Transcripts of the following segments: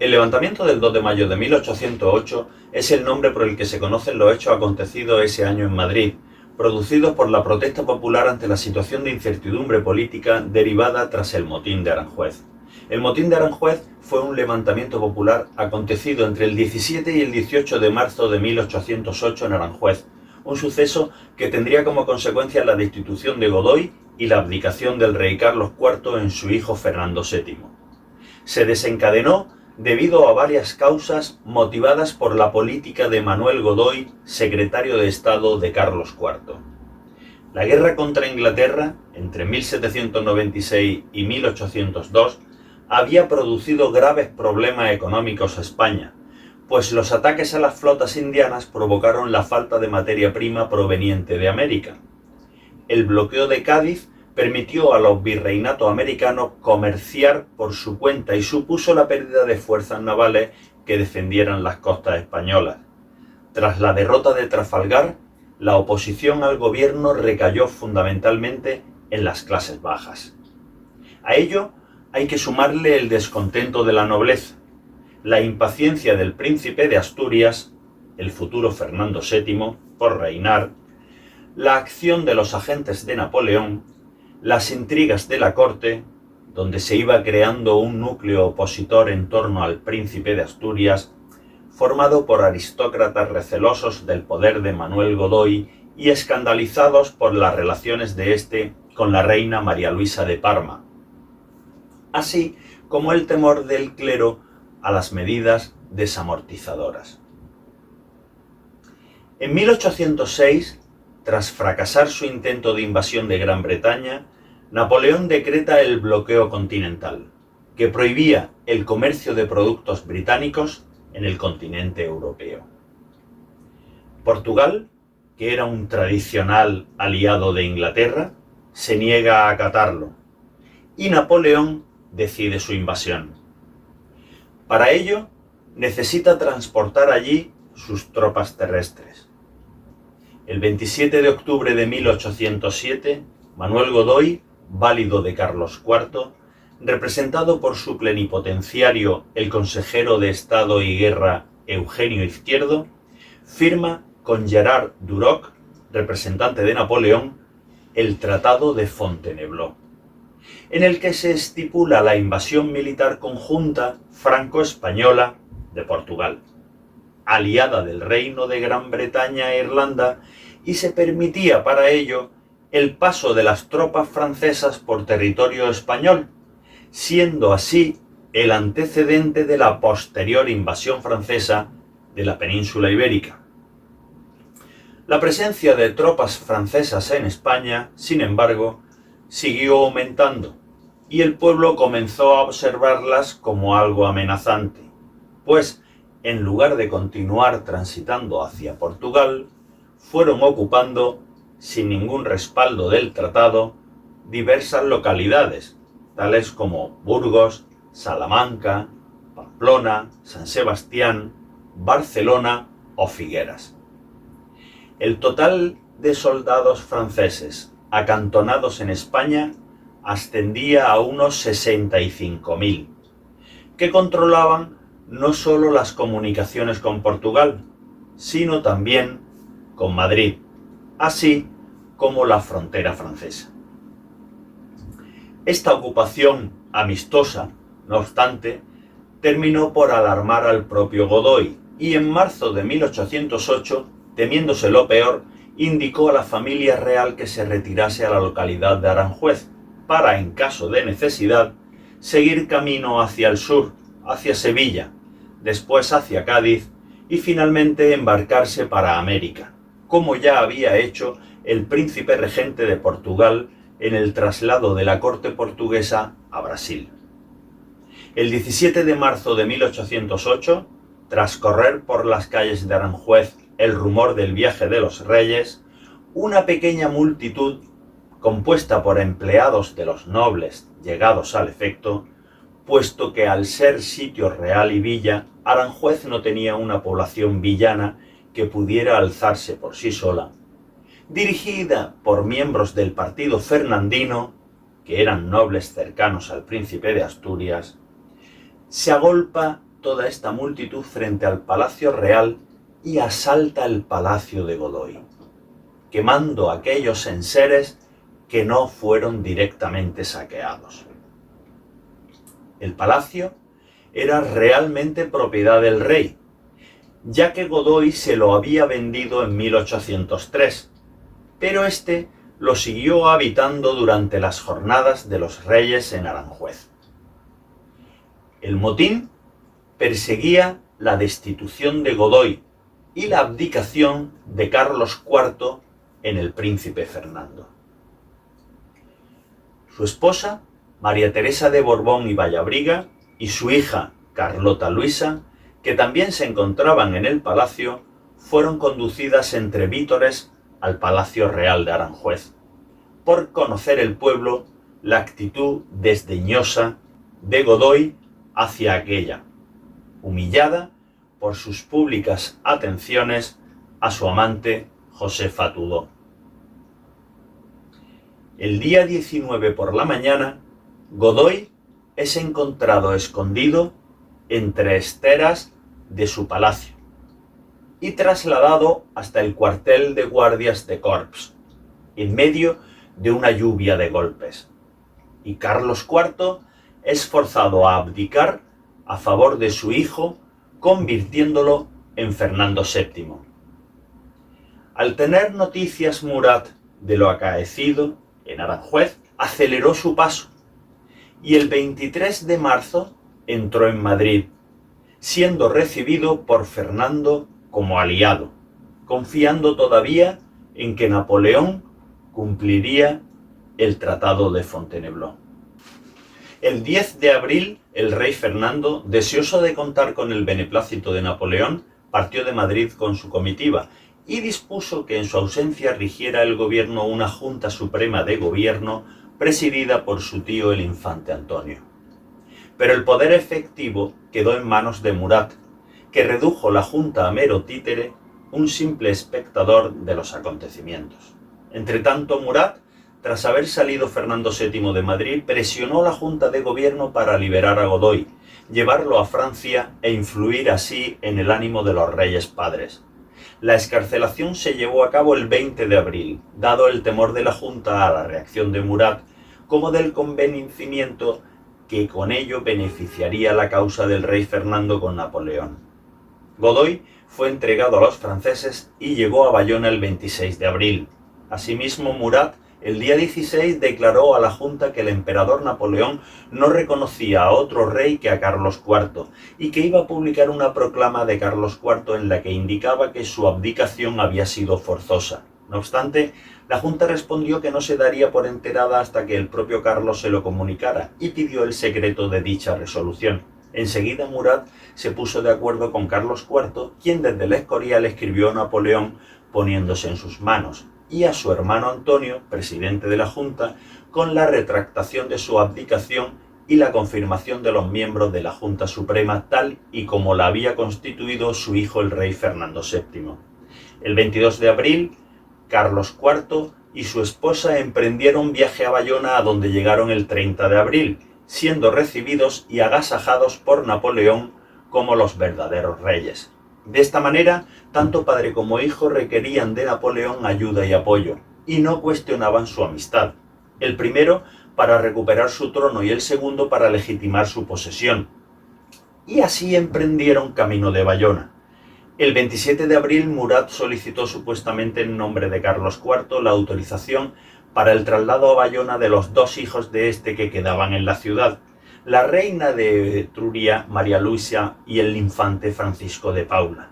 El levantamiento del 2 de mayo de 1808 es el nombre por el que se conocen los hechos acontecidos ese año en Madrid, producidos por la protesta popular ante la situación de incertidumbre política derivada tras el motín de Aranjuez. El motín de Aranjuez fue un levantamiento popular acontecido entre el 17 y el 18 de marzo de 1808 en Aranjuez, un suceso que tendría como consecuencia la destitución de Godoy y la abdicación del rey Carlos IV en su hijo Fernando VII. Se desencadenó debido a varias causas motivadas por la política de Manuel Godoy, secretario de Estado de Carlos IV. La guerra contra Inglaterra, entre 1796 y 1802, había producido graves problemas económicos a España, pues los ataques a las flotas indianas provocaron la falta de materia prima proveniente de América. El bloqueo de Cádiz permitió a los virreinatos americanos comerciar por su cuenta y supuso la pérdida de fuerzas navales que defendieran las costas españolas. Tras la derrota de Trafalgar, la oposición al gobierno recayó fundamentalmente en las clases bajas. A ello hay que sumarle el descontento de la nobleza, la impaciencia del príncipe de Asturias, el futuro Fernando VII, por reinar, la acción de los agentes de Napoleón, las intrigas de la corte, donde se iba creando un núcleo opositor en torno al príncipe de Asturias, formado por aristócratas recelosos del poder de Manuel Godoy y escandalizados por las relaciones de éste con la reina María Luisa de Parma, así como el temor del clero a las medidas desamortizadoras. En 1806, tras fracasar su intento de invasión de Gran Bretaña, Napoleón decreta el bloqueo continental, que prohibía el comercio de productos británicos en el continente europeo. Portugal, que era un tradicional aliado de Inglaterra, se niega a acatarlo, y Napoleón decide su invasión. Para ello, necesita transportar allí sus tropas terrestres. El 27 de octubre de 1807, Manuel Godoy, válido de Carlos IV, representado por su plenipotenciario, el consejero de Estado y Guerra Eugenio Izquierdo, firma con Gerard Duroc, representante de Napoleón, el Tratado de Fontainebleau, en el que se estipula la invasión militar conjunta franco-española de Portugal, aliada del Reino de Gran Bretaña e Irlanda, y se permitía para ello el paso de las tropas francesas por territorio español, siendo así el antecedente de la posterior invasión francesa de la península ibérica. La presencia de tropas francesas en España, sin embargo, siguió aumentando, y el pueblo comenzó a observarlas como algo amenazante, pues, en lugar de continuar transitando hacia Portugal, fueron ocupando, sin ningún respaldo del tratado, diversas localidades, tales como Burgos, Salamanca, Pamplona, San Sebastián, Barcelona o Figueras. El total de soldados franceses acantonados en España ascendía a unos 65.000, que controlaban no solo las comunicaciones con Portugal, sino también con Madrid, así como la frontera francesa. Esta ocupación amistosa, no obstante, terminó por alarmar al propio Godoy, y en marzo de 1808, temiéndose lo peor, indicó a la familia real que se retirase a la localidad de Aranjuez, para, en caso de necesidad, seguir camino hacia el sur, hacia Sevilla, después hacia Cádiz y finalmente embarcarse para América, como ya había hecho el príncipe regente de Portugal en el traslado de la corte portuguesa a Brasil. El 17 de marzo de 1808, tras correr por las calles de Aranjuez el rumor del viaje de los reyes, una pequeña multitud, compuesta por empleados de los nobles llegados al efecto, puesto que al ser sitio real y villa, Aranjuez no tenía una población villana que pudiera alzarse por sí sola, dirigida por miembros del partido fernandino, que eran nobles cercanos al príncipe de Asturias, se agolpa toda esta multitud frente al palacio real y asalta el palacio de Godoy, quemando aquellos enseres que no fueron directamente saqueados. El palacio era realmente propiedad del rey, ya que Godoy se lo había vendido en 1803, pero este lo siguió habitando durante las jornadas de los reyes en Aranjuez. El motín perseguía la destitución de Godoy y la abdicación de Carlos IV en el príncipe Fernando. Su esposa, María Teresa de Borbón y Vallabriga, y su hija, Carlota Luisa, que también se encontraban en el palacio, fueron conducidas entre vítores al Palacio Real de Aranjuez, por conocer el pueblo la actitud desdeñosa de Godoy hacia aquella, humillada por sus públicas atenciones a su amante Josefa Tudó. El día 19 por la mañana, Godoy es encontrado escondido entre esteras de su palacio y trasladado hasta el cuartel de guardias de Corps, en medio de una lluvia de golpes. Y Carlos IV es forzado a abdicar a favor de su hijo, convirtiéndolo en Fernando VII. Al tener noticias Murat de lo acaecido en Aranjuez, aceleró su paso y el 23 de marzo entró en Madrid, siendo recibido por Fernando como aliado, confiando todavía en que Napoleón cumpliría el Tratado de Fontainebleau. El 10 de abril, el rey Fernando, deseoso de contar con el beneplácito de Napoleón, partió de Madrid con su comitiva y dispuso que en su ausencia rigiera el gobierno una Junta Suprema de Gobierno presidida por su tío el infante Antonio. Pero el poder efectivo quedó en manos de Murat, que redujo la Junta a mero títere, un simple espectador de los acontecimientos. Entretanto, Murat, tras haber salido Fernando VII de Madrid, presionó a la Junta de Gobierno para liberar a Godoy, llevarlo a Francia e influir así en el ánimo de los reyes padres. La excarcelación se llevó a cabo el 20 de abril, dado el temor de la Junta a la reacción de Murat, como del convencimiento que con ello beneficiaría la causa del rey Fernando con Napoleón. Godoy fue entregado a los franceses y llegó a Bayona el 26 de abril. Asimismo, Murat el día 16 declaró a la Junta que el emperador Napoleón no reconocía a otro rey que a Carlos IV y que iba a publicar una proclama de Carlos IV en la que indicaba que su abdicación había sido forzosa. No obstante, la Junta respondió que no se daría por enterada hasta que el propio Carlos se lo comunicara y pidió el secreto de dicha resolución. Enseguida Murat se puso de acuerdo con Carlos IV, quien desde el Escorial escribió a Napoleón poniéndose en sus manos, y a su hermano Antonio, presidente de la Junta, con la retractación de su abdicación y la confirmación de los miembros de la Junta Suprema tal y como la había constituido su hijo el rey Fernando VII. El 22 de abril, Carlos IV y su esposa emprendieron viaje a Bayona, a donde llegaron el 30 de abril, siendo recibidos y agasajados por Napoleón como los verdaderos reyes. De esta manera, tanto padre como hijo requerían de Napoleón ayuda y apoyo, y no cuestionaban su amistad. El primero para recuperar su trono y el segundo para legitimar su posesión. Y así emprendieron camino de Bayona. El 27 de abril, Murat solicitó supuestamente en nombre de Carlos IV la autorización para el traslado a Bayona de los dos hijos de este que quedaban en la ciudad, la reina de Etruria, María Luisa, y el infante Francisco de Paula.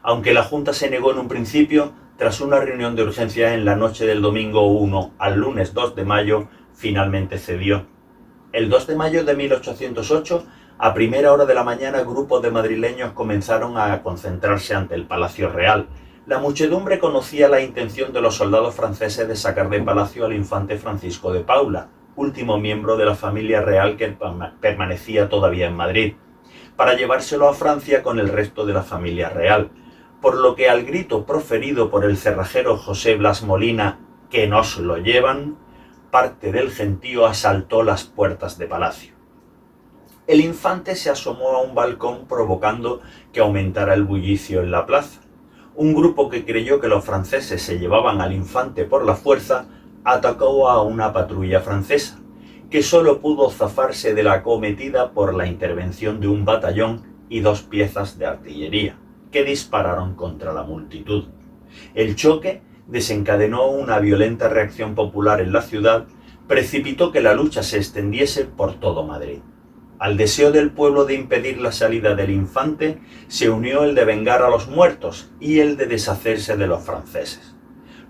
Aunque la Junta se negó en un principio, tras una reunión de urgencia en la noche del domingo 1 al lunes 2 de mayo, finalmente cedió. El 2 de mayo de 1808, a primera hora de la mañana, grupos de madrileños comenzaron a concentrarse ante el Palacio Real. La muchedumbre conocía la intención de los soldados franceses de sacar de palacio al infante Francisco de Paula, último miembro de la familia real que permanecía todavía en Madrid, para llevárselo a Francia con el resto de la familia real, por lo que al grito proferido por el cerrajero José Blas Molina, «que nos lo llevan», parte del gentío asaltó las puertas de palacio. el infante se asomó a un balcón provocando que aumentara el bullicio en la plaza. Un grupo que creyó que los franceses se llevaban al infante por la fuerza atacó a una patrulla francesa, que solo pudo zafarse de la acometida por la intervención de un batallón y 2 piezas de artillería, que dispararon contra la multitud. El choque desencadenó una violenta reacción popular en la ciudad, precipitó que la lucha se extendiese por todo Madrid. Al deseo del pueblo de impedir la salida del infante se unió el de vengar a los muertos y el de deshacerse de los franceses.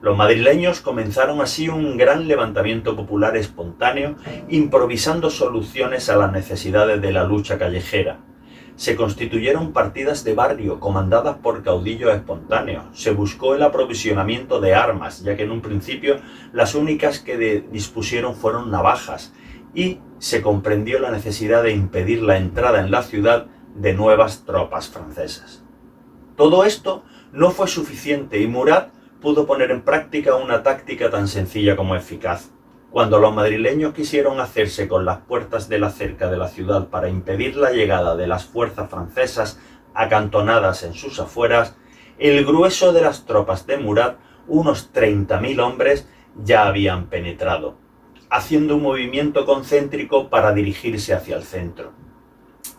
Los madrileños comenzaron así un gran levantamiento popular espontáneo, improvisando soluciones a las necesidades de la lucha callejera. Se constituyeron partidas de barrio comandadas por caudillos espontáneos. Se buscó el aprovisionamiento de armas, ya que en un principio las únicas que dispusieron fueron navajas, y se comprendió la necesidad de impedir la entrada en la ciudad de nuevas tropas francesas. Todo esto no fue suficiente y Murat pudo poner en práctica una táctica tan sencilla como eficaz. Cuando los madrileños quisieron hacerse con las puertas de la cerca de la ciudad para impedir la llegada de las fuerzas francesas acantonadas en sus afueras, el grueso de las tropas de Murat, unos 30.000 hombres, ya habían penetrado, haciendo un movimiento concéntrico para dirigirse hacia el centro.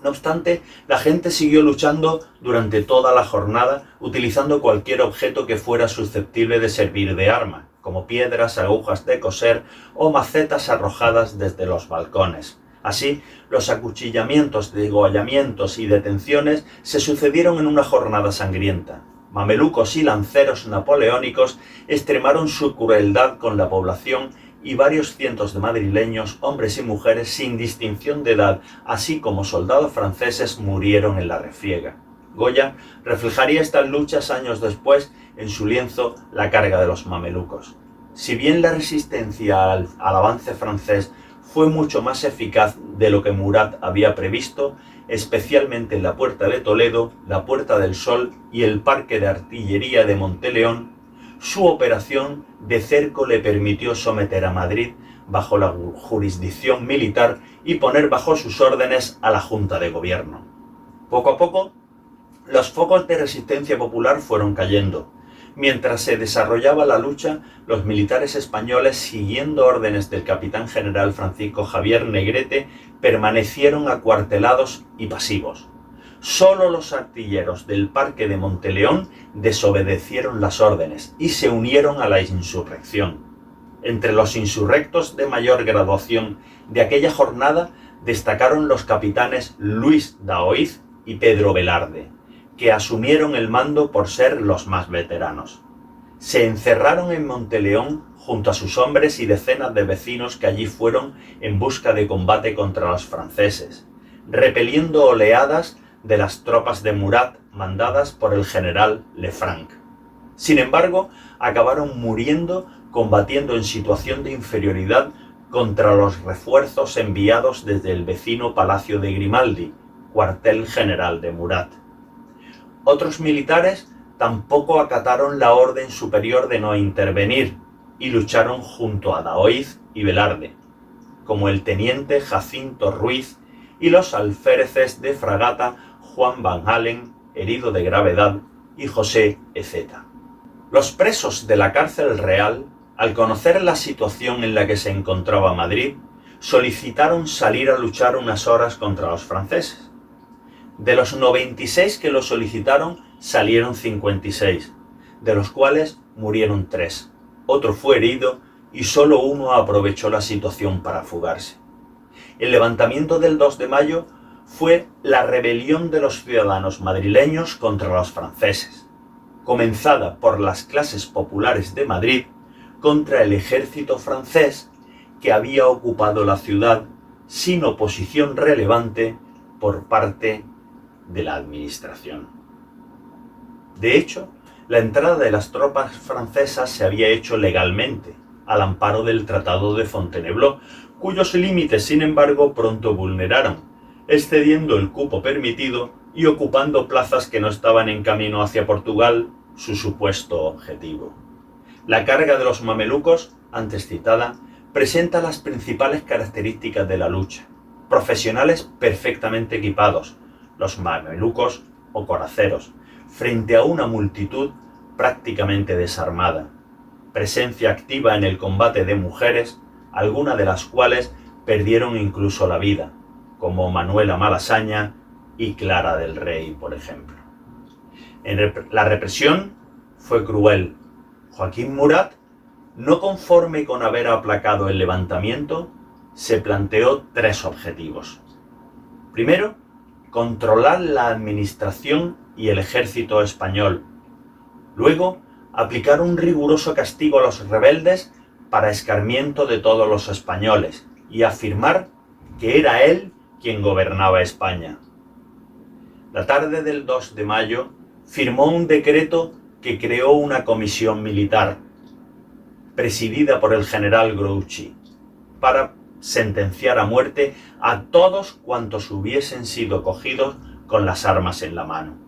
No obstante, la gente siguió luchando durante toda la jornada, utilizando cualquier objeto que fuera susceptible de servir de arma, como piedras, agujas de coser o macetas arrojadas desde los balcones. Así, los acuchillamientos, degollamientos y detenciones se sucedieron en una jornada sangrienta. Mamelucos y lanceros napoleónicos extremaron su crueldad con la población y varios cientos de madrileños, hombres y mujeres sin distinción de edad, así como soldados franceses, murieron en la refriega. Goya reflejaría estas luchas años después en su lienzo La carga de los mamelucos. Si bien la resistencia al avance francés fue mucho más eficaz de lo que Murat había previsto, especialmente en la Puerta de Toledo, la Puerta del Sol y el Parque de Artillería de Monteleón, su operación de cerco le permitió someter a Madrid bajo la jurisdicción militar y poner bajo sus órdenes a la Junta de Gobierno. Poco a poco, los focos de resistencia popular fueron cayendo. Mientras se desarrollaba la lucha, los militares españoles, siguiendo órdenes del capitán general Francisco Javier Negrete, permanecieron acuartelados y pasivos. Solo los artilleros del Parque de Monteleón desobedecieron las órdenes y se unieron a la insurrección. Entre los insurrectos de mayor graduación de aquella jornada destacaron los capitanes Luis Daoiz y Pedro Velarde, que asumieron el mando por ser los más veteranos. Se encerraron en Monteleón junto a sus hombres y decenas de vecinos que allí fueron en busca de combate contra los franceses, repeliendo oleadas de las tropas de Murat mandadas por el general Lefranc. Sin embargo, acabaron muriendo combatiendo en situación de inferioridad contra los refuerzos enviados desde el vecino Palacio de Grimaldi, cuartel general de Murat. Otros militares tampoco acataron la orden superior de no intervenir y lucharon junto a Daoiz y Velarde, como el teniente Jacinto Ruiz y los alféreces de fragata Juan Van Halen, herido de gravedad, y José Ezeta. Los presos de la cárcel real, al conocer la situación en la que se encontraba Madrid, solicitaron salir a luchar unas horas contra los franceses. De los 96 que lo solicitaron, salieron 56, de los cuales murieron 3. Otro fue herido y solo uno aprovechó la situación para fugarse. El levantamiento del 2 de mayo fue la rebelión de los ciudadanos madrileños contra los franceses, comenzada por las clases populares de Madrid contra el ejército francés que había ocupado la ciudad sin oposición relevante por parte de la administración. De hecho, la entrada de las tropas francesas se había hecho legalmente, al amparo del Tratado de Fontainebleau, cuyos límites, sin embargo, pronto vulneraron, excediendo el cupo permitido y ocupando plazas que no estaban en camino hacia Portugal, su supuesto objetivo. La carga de los mamelucos, antes citada, presenta las principales características de la lucha. profesionales perfectamente equipados, los mamelucos o coraceros, frente a una multitud prácticamente desarmada. Presencia activa en el combate de mujeres, algunas de las cuales perdieron incluso la vida, como Manuela Malasaña y Clara del Rey, por ejemplo. La represión fue cruel. Joaquín Murat, no conforme con haber aplacado el levantamiento, se planteó 3 objetivos. Primero, controlar la administración y el ejército español. Luego, aplicar un riguroso castigo a los rebeldes para escarmiento de todos los españoles y afirmar que era él quien gobernaba España. La tarde del 2 de mayo firmó un decreto que creó una comisión militar, presidida por el general Grouchy, para sentenciar a muerte a todos cuantos hubiesen sido cogidos con las armas en la mano.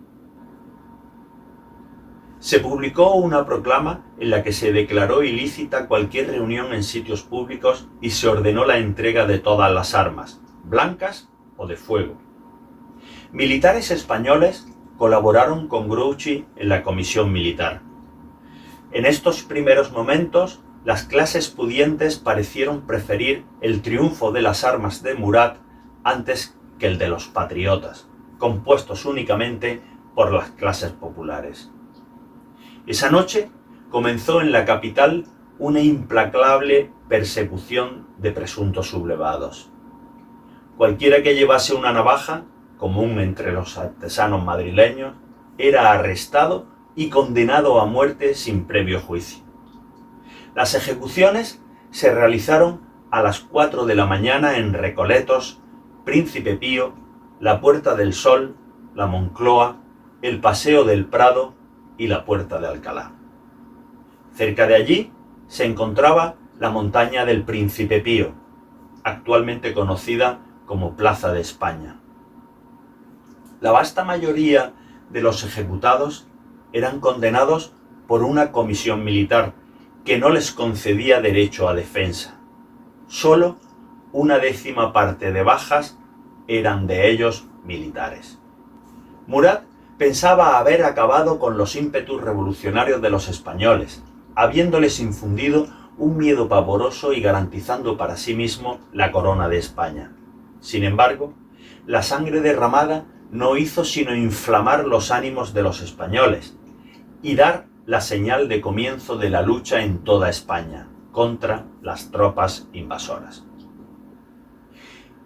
Se publicó una proclama en la que se declaró ilícita cualquier reunión en sitios públicos y se ordenó la entrega de todas las armas, blancas o de fuego. Militares españoles colaboraron con Grouchy en la comisión militar. En estos primeros momentos, las clases pudientes parecieron preferir el triunfo de las armas de Murat antes que el de los patriotas, compuestos únicamente por las clases populares. Esa noche comenzó en la capital una implacable persecución de presuntos sublevados. Cualquiera que llevase una navaja, común entre los artesanos madrileños, era arrestado y condenado a muerte sin previo juicio. Las ejecuciones se realizaron a las 4 de la mañana en Recoletos, Príncipe Pío, la Puerta del Sol, la Moncloa, el Paseo del Prado y la Puerta de Alcalá. Cerca de allí se encontraba la montaña del Príncipe Pío, actualmente conocida como Plaza de España. La vasta mayoría de los ejecutados eran condenados por una comisión militar que no les concedía derecho a defensa. Solo una 10ª parte de bajas eran de ellos militares. Murat pensaba haber acabado con los ímpetus revolucionarios de los españoles, habiéndoles infundido un miedo pavoroso y garantizando para sí mismo la corona de España. Sin embargo, la sangre derramada no hizo sino inflamar los ánimos de los españoles y dar la señal de comienzo de la lucha en toda España contra las tropas invasoras.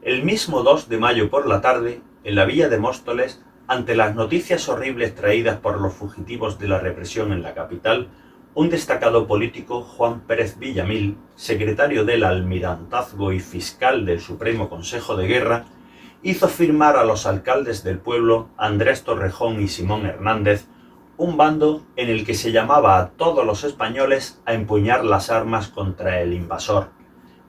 El mismo 2 de mayo por la tarde, en la villa de Móstoles, ante las noticias horribles traídas por los fugitivos de la represión en la capital, un destacado político, Juan Pérez Villamil, secretario del Almirantazgo y fiscal del Supremo Consejo de Guerra, hizo firmar a los alcaldes del pueblo, Andrés Torrejón y Simón Hernández, un bando en el que se llamaba a todos los españoles a empuñar las armas contra el invasor,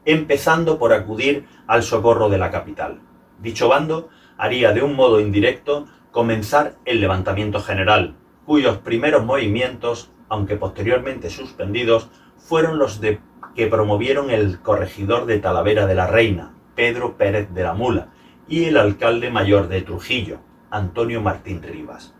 empezando por acudir al socorro de la capital. Dicho bando haría de un modo indirecto comenzar el levantamiento general, cuyos primeros movimientos, aunque posteriormente suspendidos, fueron los que promovieron el corregidor de Talavera de la Reina, Pedro Pérez de la Mula, y el alcalde mayor de Trujillo, Antonio Martín Rivas.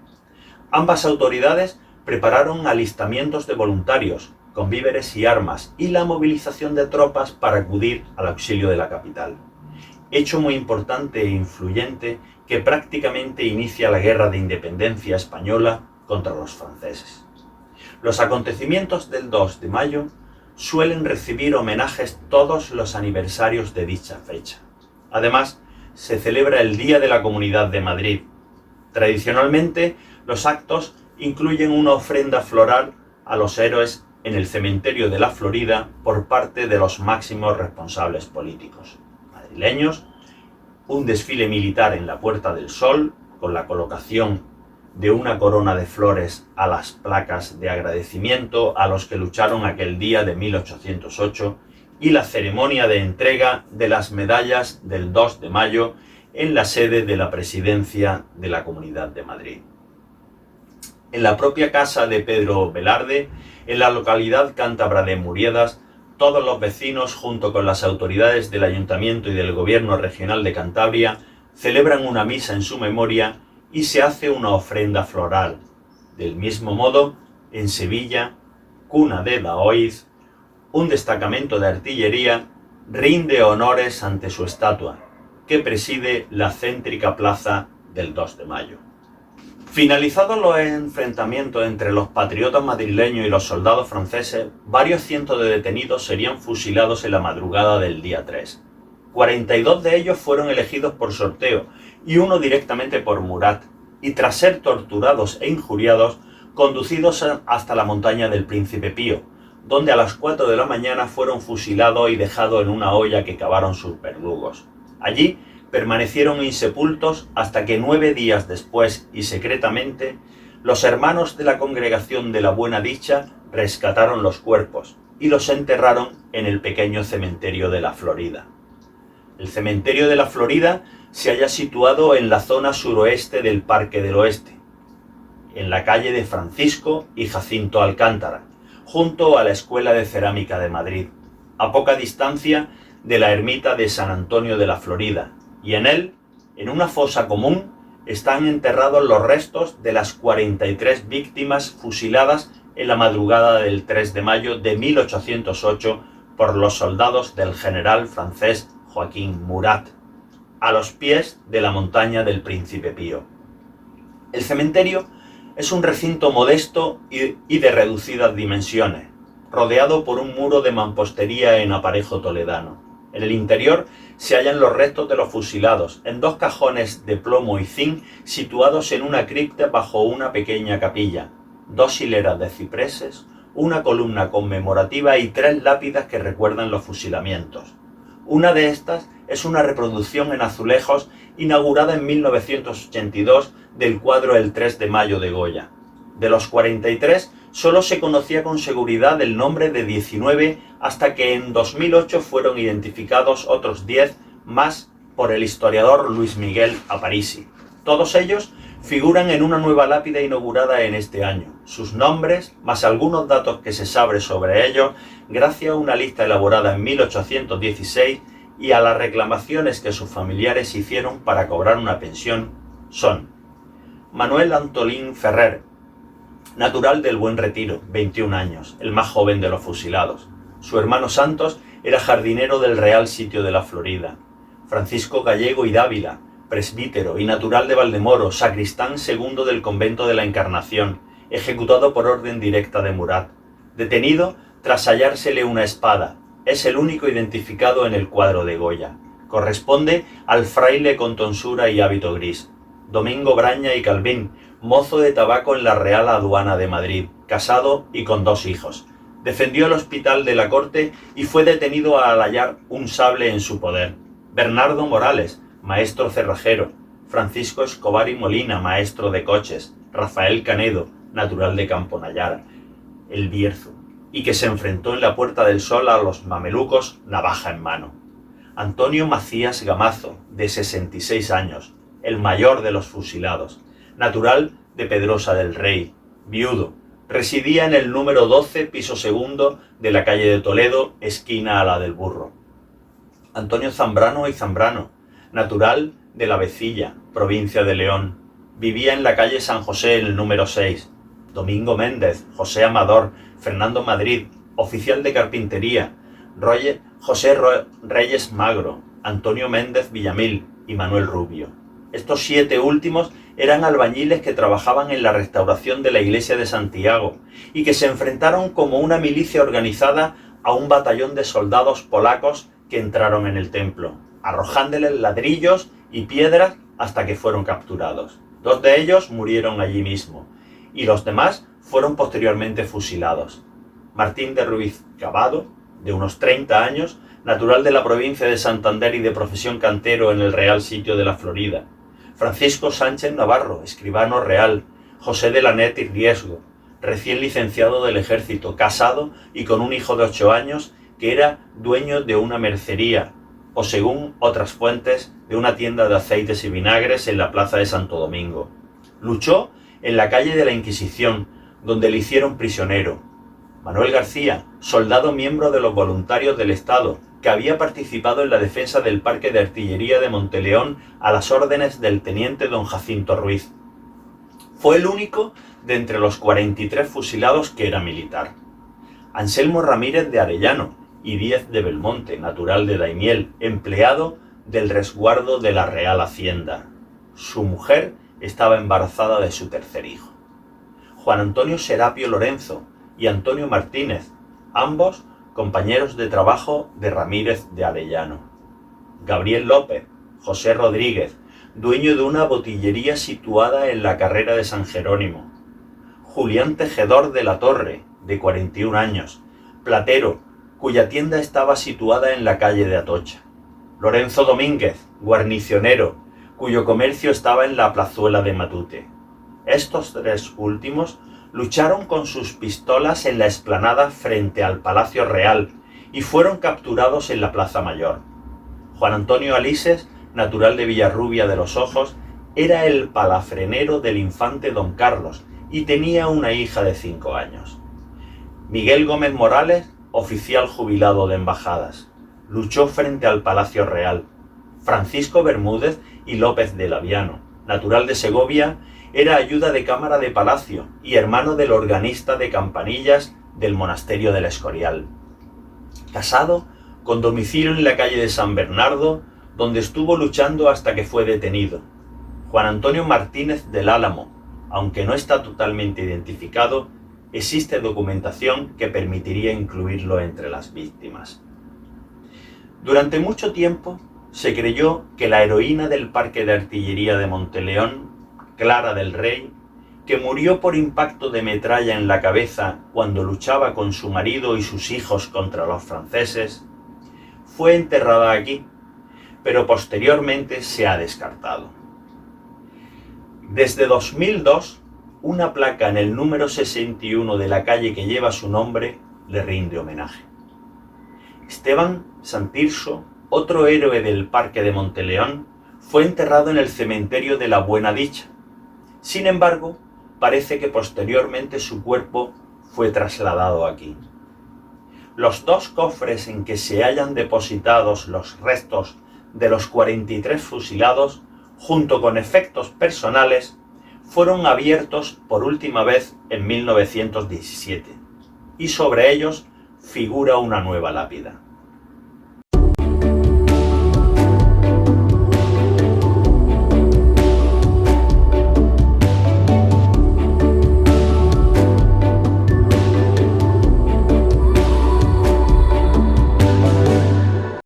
Ambas autoridades prepararon alistamientos de voluntarios, con víveres y armas, y la movilización de tropas para acudir al auxilio de la capital. Hecho muy importante e influyente que prácticamente inicia la guerra de independencia española contra los franceses. Los acontecimientos del 2 de mayo suelen recibir homenajes todos los aniversarios de dicha fecha. Además, se celebra el Día de la Comunidad de Madrid. Tradicionalmente, los actos incluyen una ofrenda floral a los héroes en el cementerio de la Florida por parte de los máximos responsables políticos madrileños, un desfile militar en la Puerta del Sol con la colocación de una corona de flores a las placas de agradecimiento a los que lucharon aquel día de 1808 y la ceremonia de entrega de las medallas del 2 de mayo en la sede de la Presidencia de la Comunidad de Madrid. En la propia casa de Pedro Velarde, en la localidad cántabra de Muriedas, Todos los vecinos, junto con las autoridades del Ayuntamiento y del Gobierno Regional de Cantabria, celebran una misa en su memoria y se hace una ofrenda floral. Del mismo modo, en Sevilla, cuna de Daoiz, un destacamento de artillería rinde honores ante su estatua, que preside la céntrica plaza del 2 de mayo. Finalizados los enfrentamientos entre los patriotas madrileños y los soldados franceses, varios cientos de detenidos serían fusilados en la madrugada del día 3. 42 de ellos fueron elegidos por sorteo y uno directamente por Murat, y tras ser torturados e injuriados, conducidos hasta la montaña del Príncipe Pío, donde a las 4 de la mañana fueron fusilados y dejados en una hoya que cavaron sus verdugos. Allí permanecieron insepultos hasta que 9 días después y secretamente los hermanos de la Congregación de la Buena Dicha rescataron los cuerpos y los enterraron en el pequeño cementerio de la Florida. El cementerio de la Florida se halla situado en la zona suroeste del Parque del Oeste, en la calle de Francisco y Jacinto Alcántara, junto a la Escuela de Cerámica de Madrid, a poca distancia de la ermita de San Antonio de la Florida, y en él, en una fosa común, están enterrados los restos de las 43 víctimas fusiladas en la madrugada del 3 de mayo de 1808 por los soldados del general francés Joaquín Murat, a los pies de la montaña del Príncipe Pío. El cementerio es un recinto modesto y de reducidas dimensiones, rodeado por un muro de mampostería en aparejo toledano. En el interior se hallan los restos de los fusilados, en 2 cajones de plomo y zinc situados en una cripta bajo una pequeña capilla, 2 hileras de cipreses, una columna conmemorativa y 3 lápidas que recuerdan los fusilamientos. Una de estas es una reproducción en azulejos inaugurada en 1982 del cuadro El 3 de mayo de Goya. De los 43, solo se conocía con seguridad el nombre de 19 hasta que en 2008 fueron identificados otros 10 más por el historiador Luis Miguel Aparici. Todos ellos figuran en una nueva lápida inaugurada en este año. Sus nombres, más algunos datos que se sabe sobre ellos, gracias a una lista elaborada en 1816 y a las reclamaciones que sus familiares hicieron para cobrar una pensión, son: Manuel Antolín Ferrer, natural del Buen Retiro, 21 años, el más joven de los fusilados. Su hermano Santos era jardinero del Real Sitio de la Florida. Francisco Gallego y Dávila, presbítero y natural de Valdemoro, sacristán segundo del convento de la Encarnación, ejecutado por orden directa de Murat. Detenido tras hallársele una espada. Es el único identificado en el cuadro de Goya. Corresponde al fraile con tonsura y hábito gris. Domingo Braña y Calvín, mozo de tabaco en la Real Aduana de Madrid, casado y con 2 hijos. Defendió el hospital de la corte y fue detenido al hallar un sable en su poder. Bernardo Morales, maestro cerrajero. Francisco Escobar y Molina, maestro de coches. Rafael Canedo, natural de Camponayara, el Bierzo, y que se enfrentó en la Puerta del Sol a los mamelucos navaja en mano. Antonio Macías Gamazo, de 66 años, el mayor de los fusilados, natural de Pedrosa del Rey, viudo, residía en el número 12, piso segundo, de la calle de Toledo, esquina a la del Burro. Antonio Zambrano y Zambrano, natural de La Vecilla, provincia de León, vivía en la calle San José, en el número 6. Domingo Méndez, José Amador, Fernando Madrid, oficial de carpintería, José Reyes Magro, Antonio Méndez Villamil y Manuel Rubio. Estos 7 últimos eran albañiles que trabajaban en la restauración de la iglesia de Santiago y que se enfrentaron como una milicia organizada a un batallón de soldados polacos que entraron en el templo, arrojándoles ladrillos y piedras hasta que fueron capturados. 2 de ellos murieron allí mismo y los demás fueron posteriormente fusilados. Martín de Ruiz Cavado, de unos 30 años, natural de la provincia de Santander y de profesión cantero en el Real Sitio de la Florida. Francisco Sánchez Navarro, escribano real. José de Lanet y Riesgo, recién licenciado del ejército, casado y con un hijo de 8 años que era dueño de una mercería, o según otras fuentes, de una tienda de aceites y vinagres en la plaza de Santo Domingo. Luchó en la calle de la Inquisición, donde le hicieron prisionero. Manuel García, soldado miembro de los Voluntarios del Estado, que había participado en la defensa del Parque de Artillería de Monteleón a las órdenes del teniente don Jacinto Ruiz. Fue el único de entre los 43 fusilados que era militar. Anselmo Ramírez de Arellano y Díez de Belmonte, natural de Daimiel, empleado del resguardo de la Real Hacienda. Su mujer estaba embarazada de su tercer hijo. Juan Antonio Serapio Lorenzo y Antonio Martínez, ambos compañeros de trabajo de Ramírez de Arellano. Gabriel López, José Rodríguez, dueño de una botillería situada en la carrera de San Jerónimo. Julián Tejedor de la Torre, de 41 años, platero, cuya tienda estaba situada en la calle de Atocha. Lorenzo Domínguez, guarnicionero, cuyo comercio estaba en la plazuela de Matute. Estos tres últimos lucharon con sus pistolas en la explanada frente al Palacio Real y fueron capturados en la Plaza Mayor. Juan Antonio Alises, natural de Villarrubia de los Ojos, era el palafrenero del infante don Carlos y tenía una hija de 5 años. Miguel Gómez Morales, oficial jubilado de embajadas, luchó frente al Palacio Real. Francisco Bermúdez y López de Laviano, natural de Segovia, era ayuda de cámara de palacio y hermano del organista de campanillas del monasterio del Escorial. Casado, con domicilio en la calle de San Bernardo, donde estuvo luchando hasta que fue detenido. Juan Antonio Martínez del Álamo, aunque no está totalmente identificado, existe documentación que permitiría incluirlo entre las víctimas. Durante mucho tiempo se creyó que la heroína del Parque de Artillería de Monteleón, Clara del Rey, que murió por impacto de metralla en la cabeza cuando luchaba con su marido y sus hijos contra los franceses, fue enterrada aquí, pero posteriormente se ha descartado. Desde 2002, una placa en el número 61 de la calle que lleva su nombre le rinde homenaje. Esteban Santirso, otro héroe del Parque de Monteleón, fue enterrado en el cementerio de la Buena Dicha. Sin embargo, parece que posteriormente su cuerpo fue trasladado aquí. Los 2 cofres en que se hallan depositados los restos de los 43 fusilados, junto con efectos personales, fueron abiertos por última vez en 1917, y sobre ellos figura una nueva lápida.